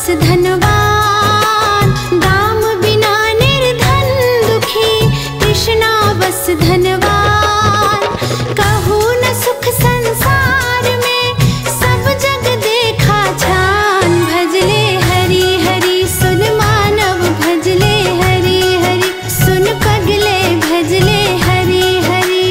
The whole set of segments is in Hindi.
बस धनवान, दाम बिना निर्धन दुखी, कृष्णा बस धनवान। कहूँ न सुख संसार में, सब जग देखा छान। भजले हरि हरि सुन मानव, भजले हरि हरि सुन पगले, भजले हरि हरि।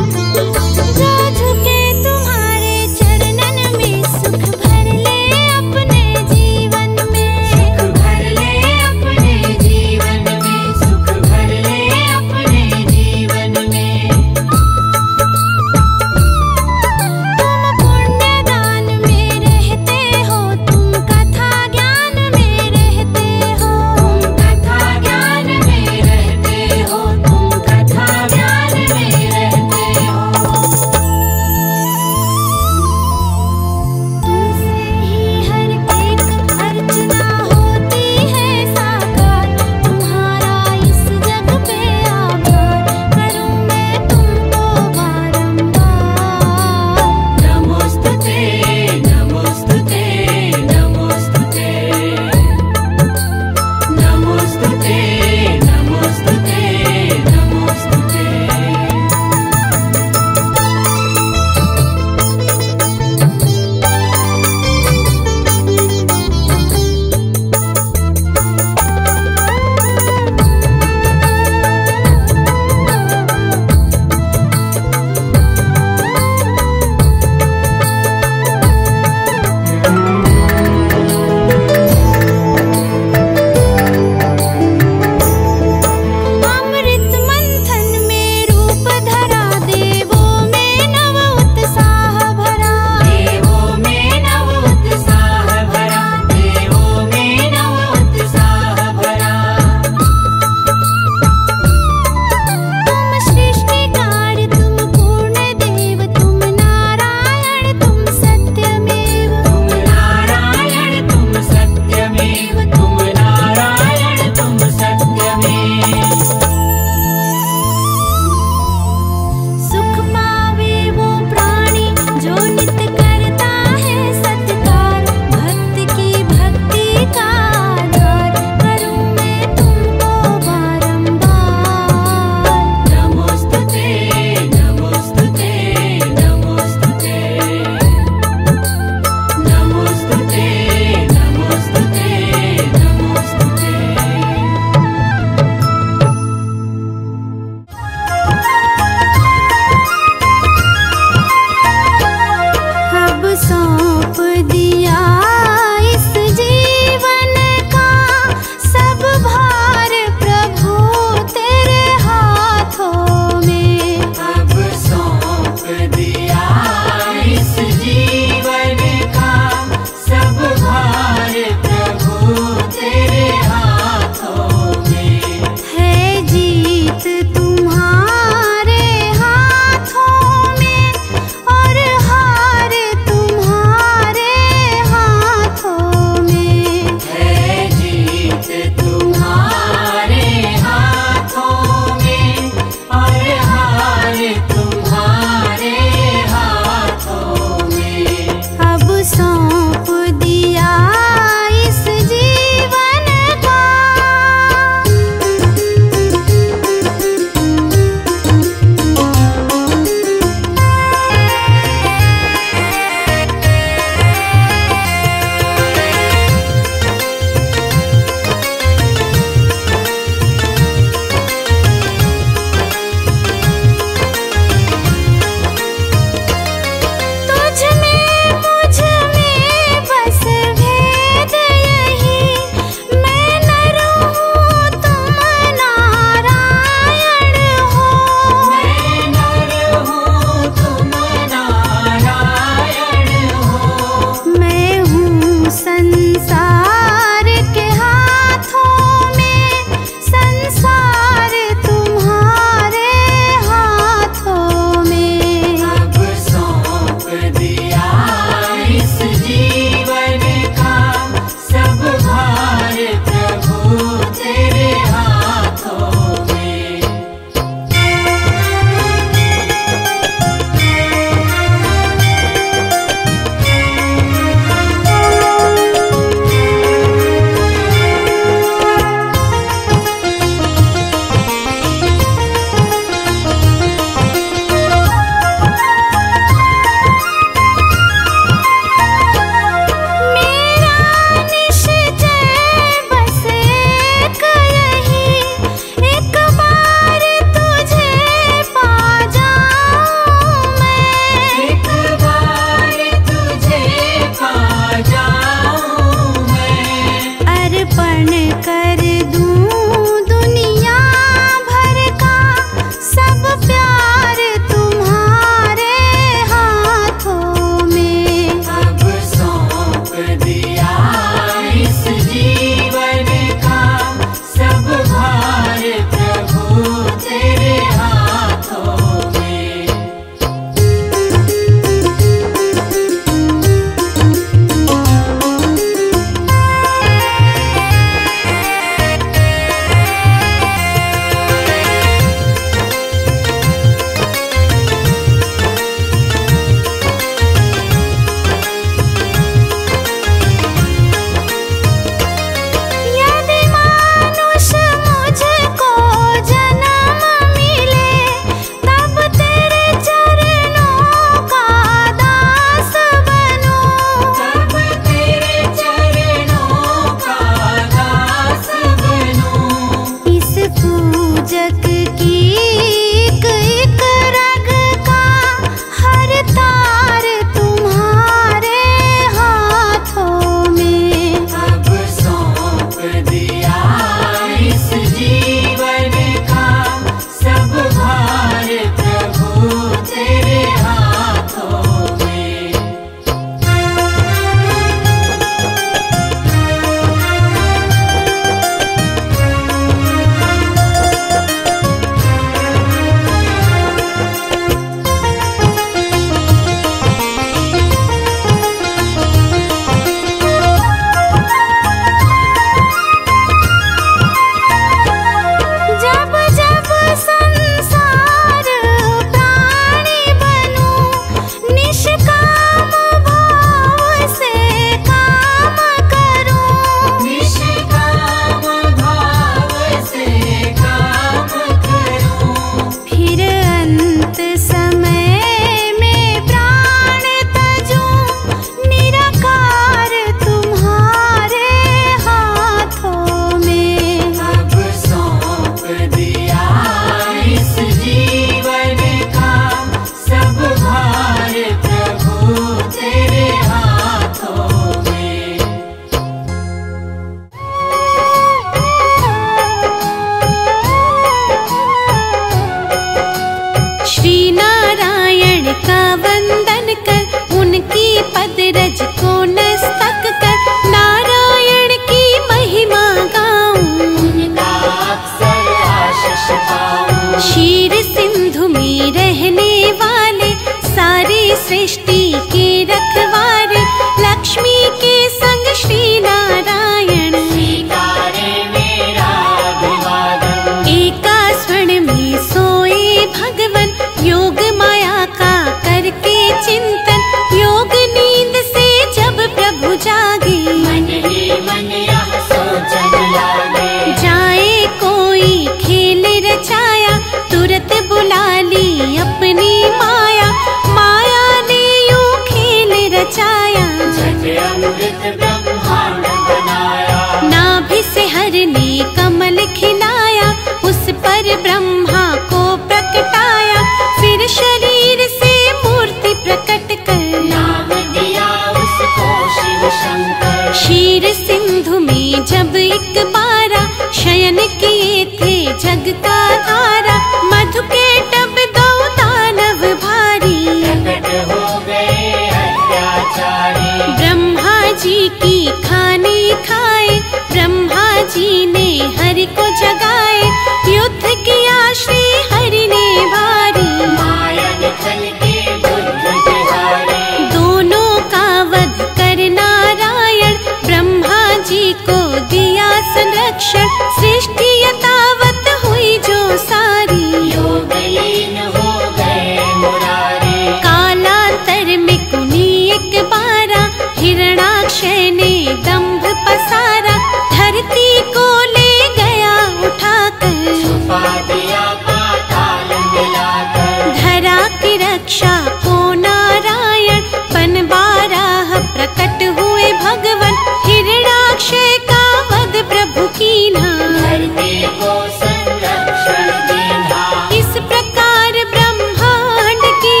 ने कमल खिलाया, उस पर ब्रह्मा को प्रकटाया। फिर शरीर से मूर्ति प्रकट कर नाम दिया उसको शिव शंकर। क्षीर सिंधु में जब एक बारा, शयन किए थे जग का तारा। मधु के टब दो दानव भारी, प्रकट हो गए अत्याचारी। ब्रह्मा जी की खानी खाए, ब्रह्मा जी ने हरि को जगाए। युद्ध किया श्री हरि ने भारी, माया निकल के बुद्ध बिहारी। दोनों का वध कर नारायण, ब्रह्मा जी को दिया संरक्षण। सृष्टि यथावत हुई जो सारी, योगलीन हो गए मुरारी। कालांतर में कुनी एक बारा, हिरणाक्षय ने दंभ पसारा। धरती को ले गया उठाकर, छुपा दिया पाताल मिलाकर। धरा की रक्षा को नारायण, बन बारह प्रकट हुए भगवन। हिरणाक्षय का वध प्रभु कीन्हा, धरती को संरक्षण दीना। इस प्रकार ब्रह्मांड की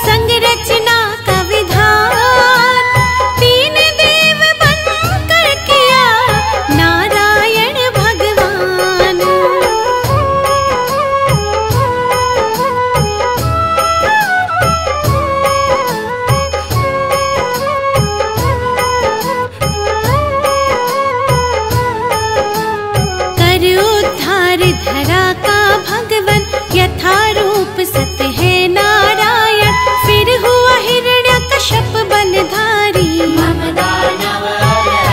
संरचना का विधान, तीन देव बनकर किया नारायण भगवान। कर उद्धार धरा का भगवन, यथा रूप सत है नारायण। फिर हुआ हिरण्यकश्यप बलधारी, मम दानव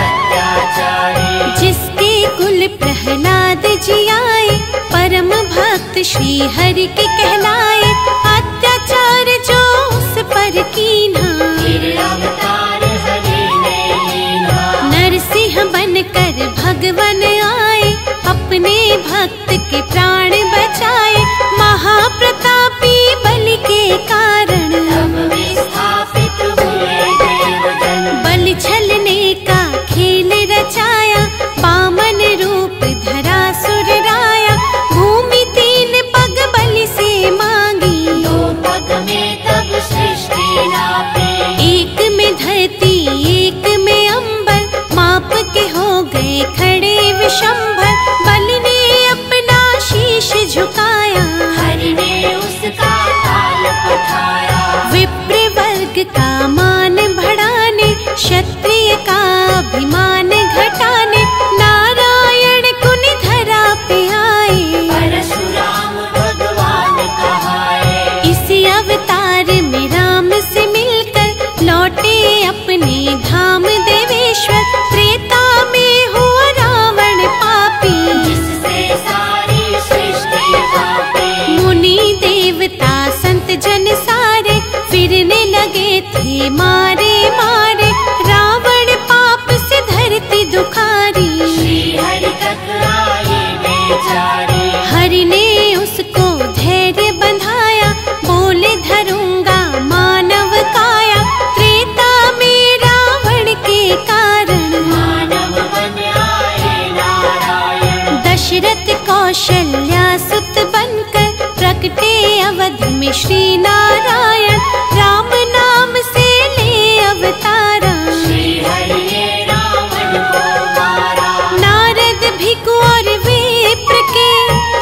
अत्याचारी। जिसके कुल प्रहलाद जी आए, परम भक्त श्री हरि के कहलाए। अत्याचार जो उस पर कीन्हा, फिर अवतार हरि ने लीना। नरसिंह बनकर भगवन आए, अपने भक्त के प्राण बचाए। महाप्रतापी बलि के कारण, तब विस्थापित हुए देवजन। बलि छलने का खेल रचाया, वामन रूप धरा सुर राया। भूमि तीन पग बलि से मांगी, दो पग में तब सृष्टि नापी। एक में धरती एक में अंबर, माप के हो गए खड़े विशंभर। बलि ने अपना शीश झुकाया, हरि ने उसका ताल पठाया। विप्र वर्ग का मान बढ़ाने, क्षत्रिय का अभिमान घटाने। नारायण कुनि धरा पे आए, परशुराम भगवान कहाए। इसी अवतार में राम से मिलकर लौटे अपने धाम देवेश्वर। त्रेता में हुआ रावण पापी, जिससे सारी सृष्टि कांपी। मुनि देवता संत जन सारे, फिरने लगे थे मारे मारे। रावण पाप से धरती दुखारी, श्री हरि तक आई बेचारी। हरि ने उसको धैर्य बंधाया, बोले धरूंगा मानव काया। त्रेता में रावण के कारण, मानव बन आए नारायण। दशरथ कौशल्या सुत बनकर, प्रकटे अवध में श्री नारायण। राम नाम से ले अवतारा, श्री हरि ने रावण को मारा। नारद भिखु और विप्र के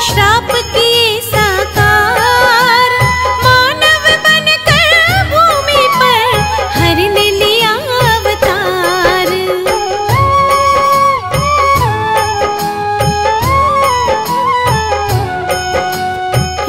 श्राप किए साकार। मानव बनकर भूमि पर हरि ने लिया अवतार।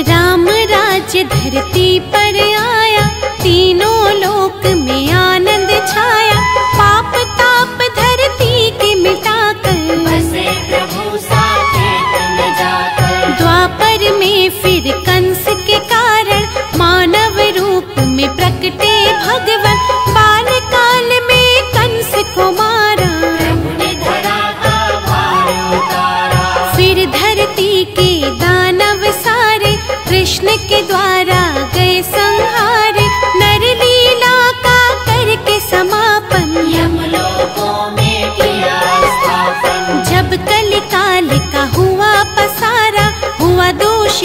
राम राज्य धरती पर आया, तीनों लोक में आनंद छाया। पाप ताप धरती के मिटाकर, बसे प्रभु साकेत में जाकर। द्वापर में फिर कंस के कारण, मानव रूप में प्रकटे भगवन। बाल काल में कंस को मारा, प्रभु ने धरा का भार उतारा। फिर धरती के दानव सारे, कृष्ण के द्वारा गए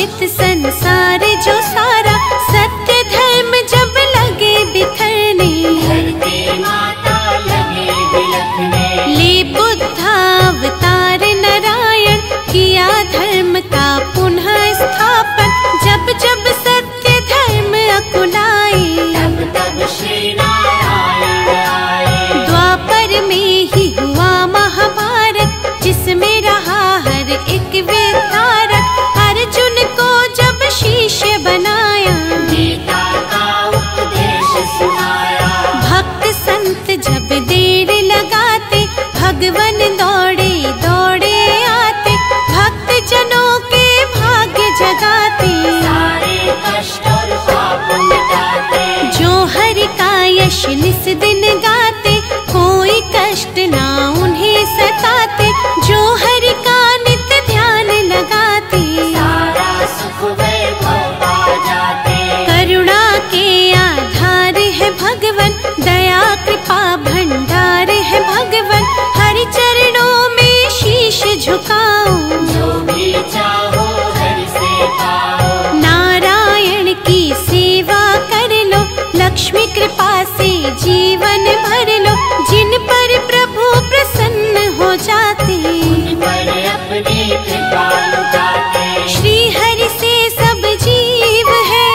शोषित संसार जो सारा, सत्य धर्म जब लगे बिखरने, धरती माता लगे बिलखने। ले बुद्धावतार नारायण, किया धर्म का पुनः स्थापन। जब जब सत्य धर्म अकुलाए, तब तब श्री नारायण आए। द्वापर में ही हुआ महाभारत, जिसमें रहा हर एक विधारक। अर्जुन को जब शिष्य बनाया, गीता का उपदेश सुनाया। भक्त संत जब देर लगाते, भगवन दौड़े दौड़े आते। भक्त जनों के भाग्य जगाते, सारे कष्ट और पाप मिटाते। जो हरि का यश निस दिन गाते, कोई कष्ट ना उन्हें सताते। जो हरि का नित्य ध्यान लगाते, सारा सुख वैभव पा जाते। करुणा के आधार है भगवन, दया कृपा भंडार है भगवन। हरि चरणों में शीश झुकाओ, जो भी चाहो हरि से पाओ। नारायण की सेवा कर लो, लक्ष्मी कृपा से जीवन भर लो। जिन पर प्रभु प्रसन्न हो जाते, उन पर अपनी कृपा लुटाते। श्री हरि से सब जीव है,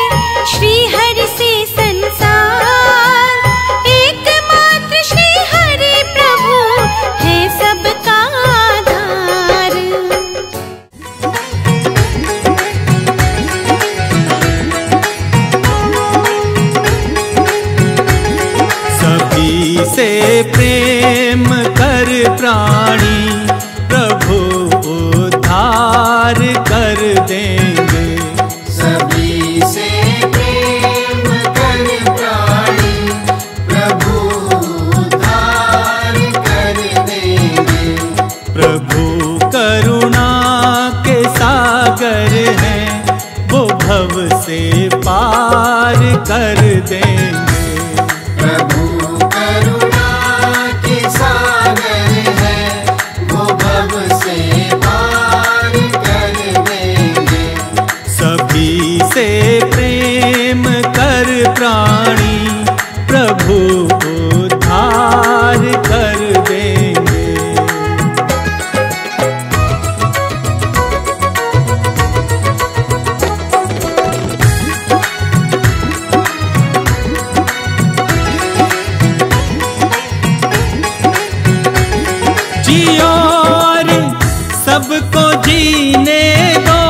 श्री हरि से संसार। एकमात्र श्री हरि प्रभु है सबका आधार। सभी से प्रेम कर प्राणी, प्रभु उद्धार कर देंगे। सभी से प्रेम कर प्राणी, प्रभु उद्धार कर देंगे। प्रभु करुणा के सागर हैं, वो भव से पार कर देंगे। प्रभु करुणा के सागर है, वो भव से पार कर देंगे। सभी से प्रेम कर प्राणी, प्रभु उद्धार कर देंगे। जियो और सबको जीने दो,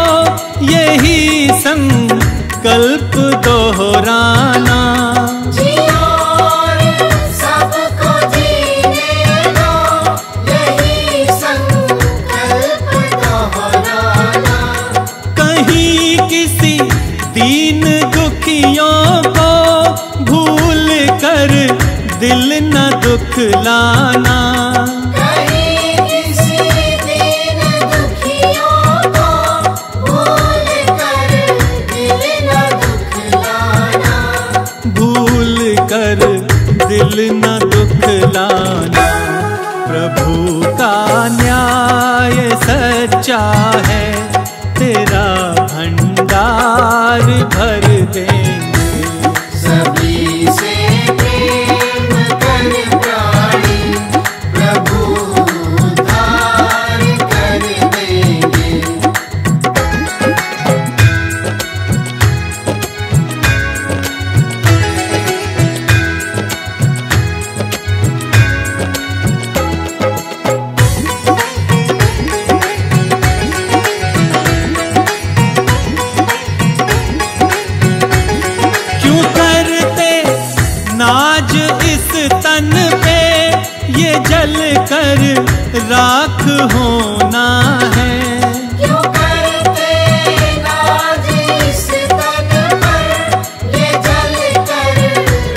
यही संकल्प दोहराना। जियो सबको जीने दो, यही संकल्प दोहराना। कहीं किसी दीन दुखियों को भूल कर दिल न दुखलाना। कहीं किसी दीन दुखियों को भूल कर दिल न दुखलाना। भूल कर दिल न दुखलाना। प्रभु का न्याय सच्चा है, तेरा भंडार भर देंगे। सभी से प्रेम कर प्राणी, प्रभु उद्धार कर देंगे। क्यों करते नाज इस तन पे, ये जल कर राख होना है। क्यों करते नाज इस तन पर, ये जल कर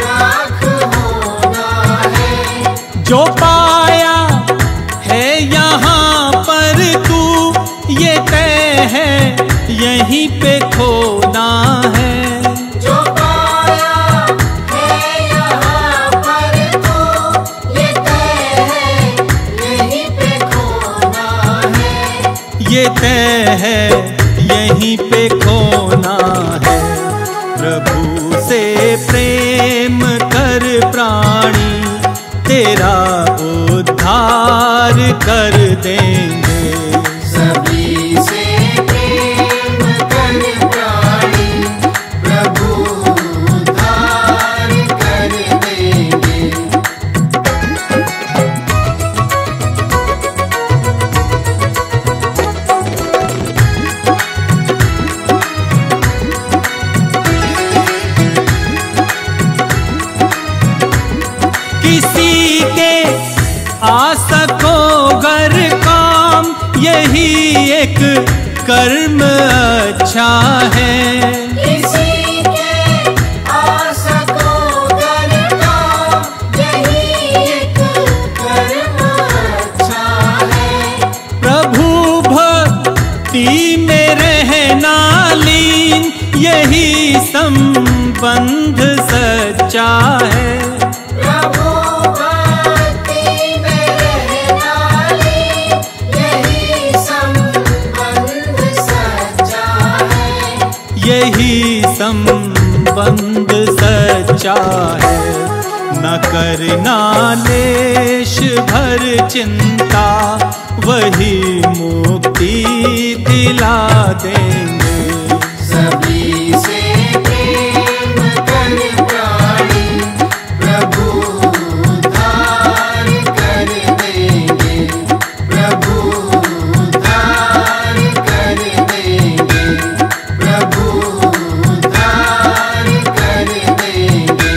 राख होना है। जो पाया है यहाँ पर तू, ये तय है यहीं पे खोना है। जो पाया है यहाँ पर तो, ये तय है यहीं पे खोना है। ये तय है यहीं पे खोना है। प्रभु से प्रेम कर प्राणी, तेरा उद्धार कर देंगे। सभी से प्रेम कर प्राणी, प्रभु उद्धार कर देंगे। किसी के आ सको घर काम, यही एक कर्म अच्छा है। किसी के आ सको घर काम, यही एक कर्म अच्छा है। प्रभु भक्ति में रहना लीन, यही संबंध सच्चा है। प्रभु भक्ति में रहना लीन, यही संबंध सच्चा है। यही संबंध सच्चा है। न करना लेश भर चिंता, वही मुक्ति दिला देंगे। सभी से प्रेम कर प्राणी, प्रभु उद्धार कर देंगे। प्रभु उद्धार कर देंगे। प्रभु उद्धार कर देंगे।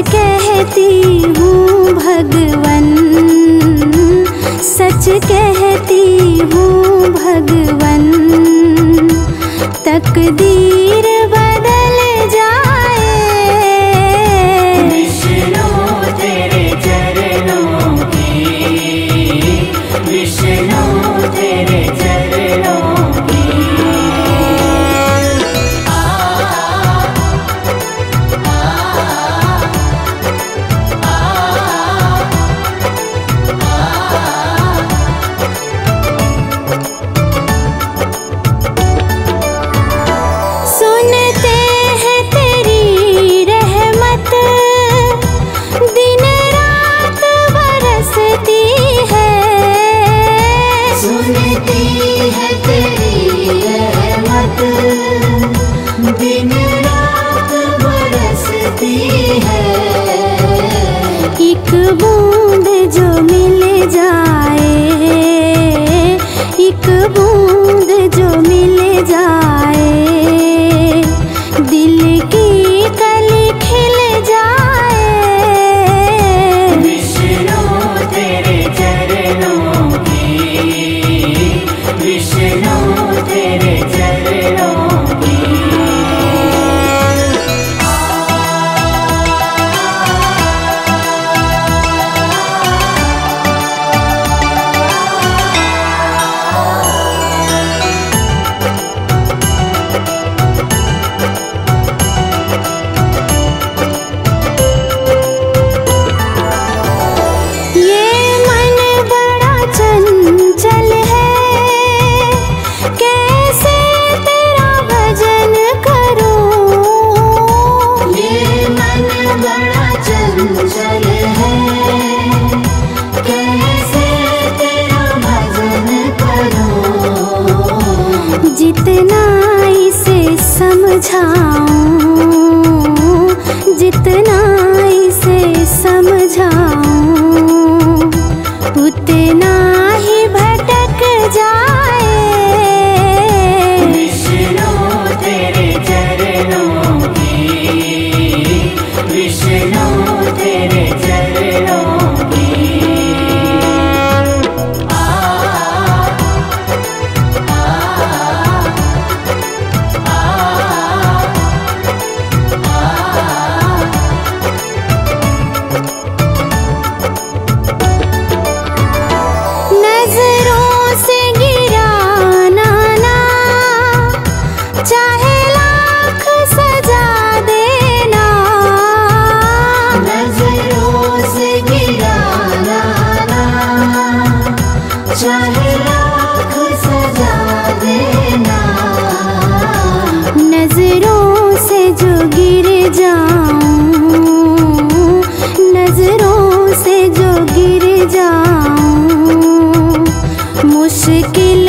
कहती हूँ भगवन, सच कहती हूँ भगवन, तकदीर बदल जाए। विष्णु तेरे चरणों की, विष्णु तेरे चरणों की। सुनते हैं तेरी रहमत, दिन रात बरसती है। सुनती है तेरी रहमत, दिन रात बरसती है। एक बूंद जो मिल जाए, एक बूंद जो मिल जाए, दिल की कली खिल जाए। विष्णु तेरे चरणों की, विष्णु तेरे चरणों की। ये मन बड़ा चंचल है, कैसे तेरा भजन करूं। ये मन बड़ा चंचल है, कैसे तेरा भजन करूं। जितना इसे समझाऊं, जितना इसे समझाऊं, उतना ही भटक जाए। विष्णु तेरे चरणों की, विष्णु तेरे चरणों की। नजरों से गिराना ना, चाहे लाख सजा देना। नजरों से गिराना ना, चाहे लाख सजा देना। नजरों से जो गिर जाऊं, नजरों से जो गिर जाऊं, मुश्किल